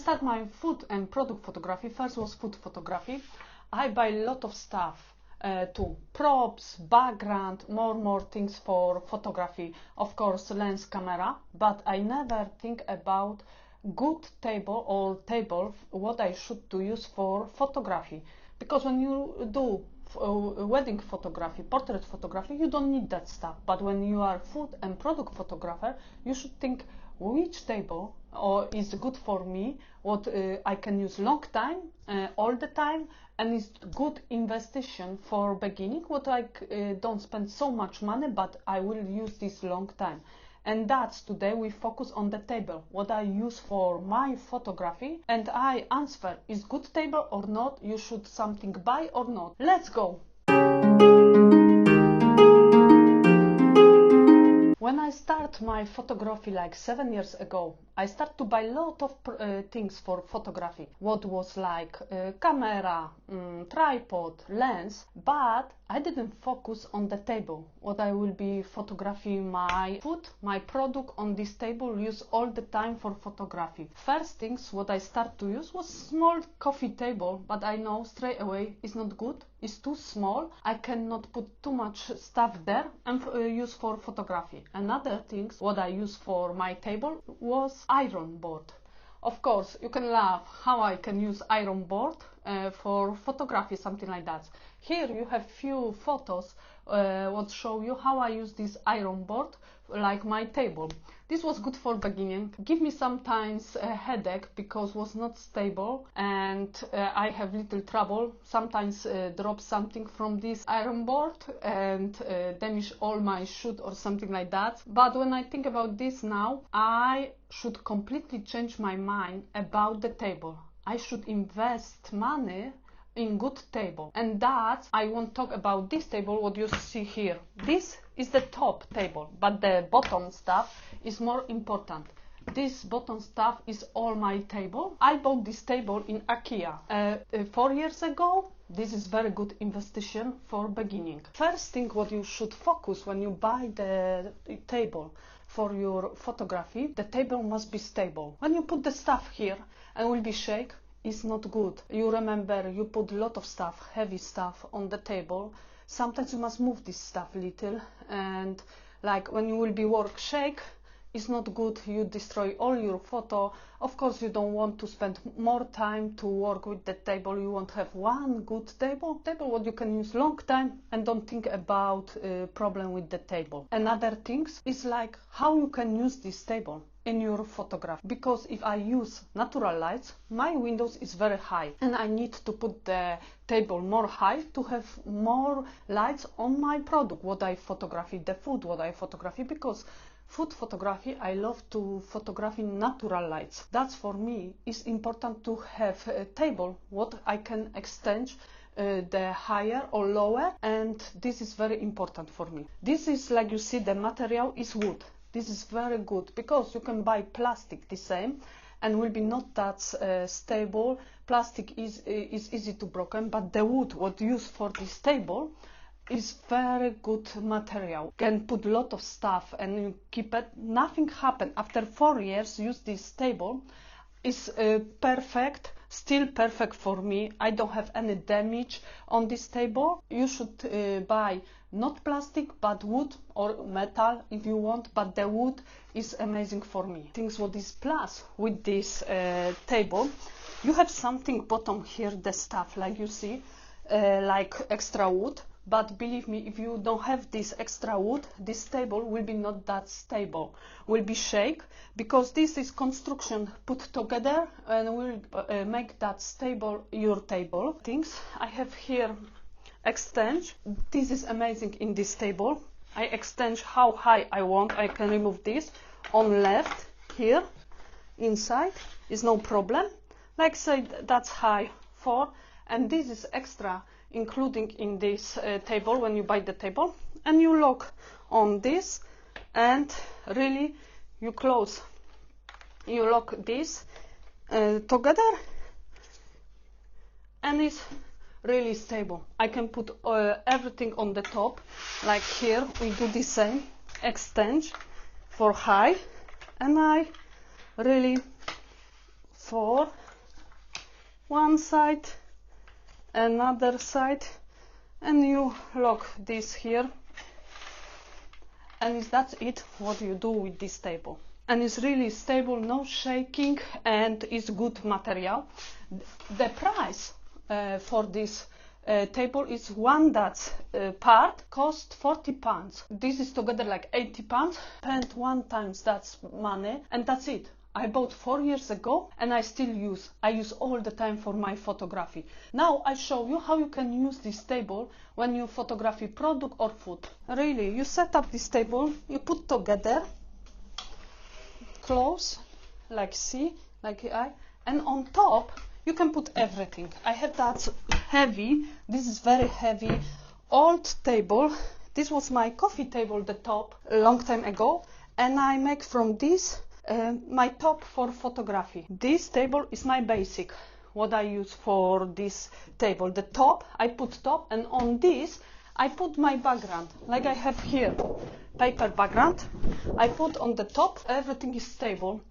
start my food and product photography, first was food photography. I buy a lot of stuff too, props, background, more things for photography, of course lens, camera, but I never think about good table or table what I should to use for photography, because when you do wedding photography, portrait photography, you don't need that stuff. But when you are food and product photographer, you should think which table is good for me, what I can use long time, all the time, and is good investigation for beginning, what I don't spend so much money, but I will use this long time. And that's today we focus on the table, what I use for my photography, and I answer is good table or not, you should something buy or not. Let's go. When I start my photography like 7 years ago, I start to buy a lot of things for photography. What was like camera, tripod, lens, but I didn't focus on the table. What I will be photographing my food, my product on this table, use all the time for photography. First things what I start to use was small coffee table, but I know straight away it's not good. It's too small. I cannot put too much stuff there and use for photography. Another things what I use for my table was iron board. Of course, you can laugh how I can use iron board for photography, something like that. Here you have few photos what show you how I use this iron board like my table. This was good for beginning. Give me sometimes a headache because was not stable, and I have little trouble. Sometimes drop something from this iron board and damage all my shoot or something like that. But when I think about this now, I should completely change my mind about the table. I should invest money in good table, and that I won't talk about this table what you see here. This is the top table, but the bottom stuff is more important. This bottom stuff is all my table. I bought this table in IKEA 4 years ago. This is very good investigation for beginning. First thing what you should focus when you buy the table for your photography, the table must be stable. When you put the stuff here and will be shake, it's not good. You remember you put a lot of stuff, heavy stuff on the table. Sometimes you must move this stuff little, and like when you will be work shake, it's not good. You destroy all your photo. Of course, you don't want to spend more time to work with the table. You want to have one good table what you can use long time, and don't think about problem with the table. Another things is like how you can use this table in your photograph, because if I use natural lights, my windows is very high and I need to put the table more high to have more lights on my product, what I photography, the food what I photography, because food photography I love to photography natural lights. That's for me is important to have a table what I can extend the higher or lower, and this is very important for me. This is like you see the material is wood. This is very good because you can buy plastic the same and will be not that stable. Plastic is easy to broken, but the wood what used for this table is very good material. Can put a lot of stuff and you keep it. Nothing happen. After 4 years use this table is perfect. Still perfect for me. I don't have any damage on this table. You should buy not plastic but wood or metal if you want, but the wood is amazing for me. Things what is plus with this table, you have something bottom here, the stuff like you see like extra wood. But believe me, if you don't have this extra wood, this table will be not that stable, will be shake, because this is construction put together and will make that stable your table. Things I have here extend. This is amazing in this table. I extend how high I want. I can remove this on left here inside is no problem. Like say that's high 4, and this is extra including in this table when you buy the table, and you lock on this and really you close, you lock this together and it's really stable. I can put everything on the top, like here we do the same, extend for high, and I really for one side, another side, and you lock this here, and that's it what you do with this table. And it's really stable, no shaking, and it's good material. The price for this table is one that part cost £40. This is together like £80. Spent one times that's money, and that's it. I bought 4 years ago and I still use. I use all the time for my photography. Now I show you how you can use this table when you photography product or food. Really, you set up this table, you put together, close, like I, and on top you can put everything. I have that heavy, this is very heavy, old table. This was my coffee table, the top, a long time ago, and I make from this my top for photography. This table is my basic, what I use for this table. The top, I put top, and on this I put my background, like I have here, paper background. I put on the top, everything is stable.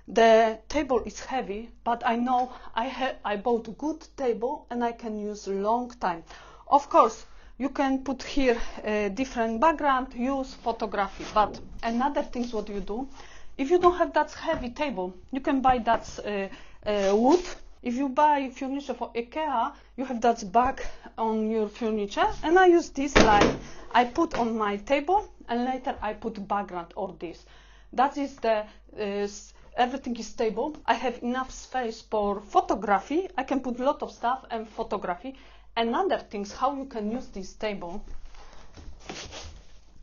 The table is heavy, but I know I bought a good table and I can use long time. Of course, you can put here different background, use photography. But another thing what you do, if you don't have that heavy table, you can buy that wood. If you buy furniture for IKEA, you have that back on your furniture, and I use this like I put on my table, and later I put background or this. That is the everything is stable. I have enough space for photography. I can put a lot of stuff and photography. Another things how you can use this table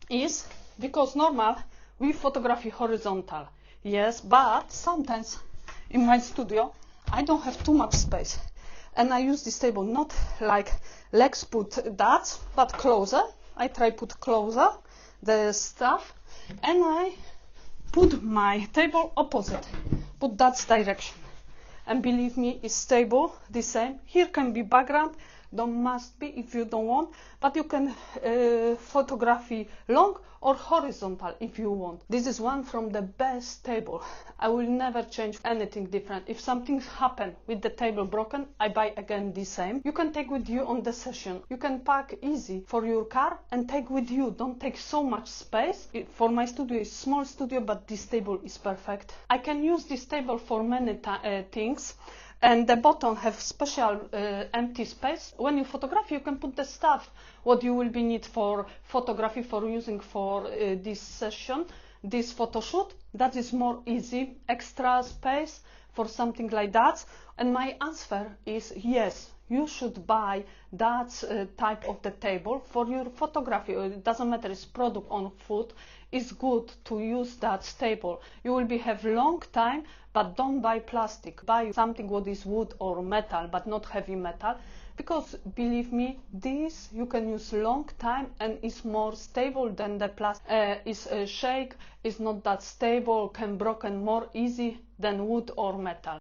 is because normal we photography horizontal, yes, but sometimes in my studio I don't have too much space, and I use this table not like legs put that, but closer. I try put closer the stuff, and I put my table opposite, put that direction, and believe me, it's stable, the same. Here can be background, don't must be if you don't want, but you can photography long or horizontal if you want. This is one from the best table. I will never change anything different. If something happen with the table broken, I buy again the same. You can take with you on the session. You can pack easy for your car and take with you. Don't take so much space. For my studio, it's small studio, but this table is perfect. I can use this table for many things. And the bottom have special empty space. When you photography, you can put the stuff what you will be need for photography for using for this session, this photo shoot. That is more easy, extra space for something like that. And my answer is yes, you should buy that type of the table for your photography. It doesn't matter, it's product on food. It's good to use that table. You will be have long time, but don't buy plastic. Buy something what is wood or metal, but not heavy metal, because believe me, this you can use long time and is more stable than the plastic. Is shake, is not that stable, can broken more easy than wood or metal.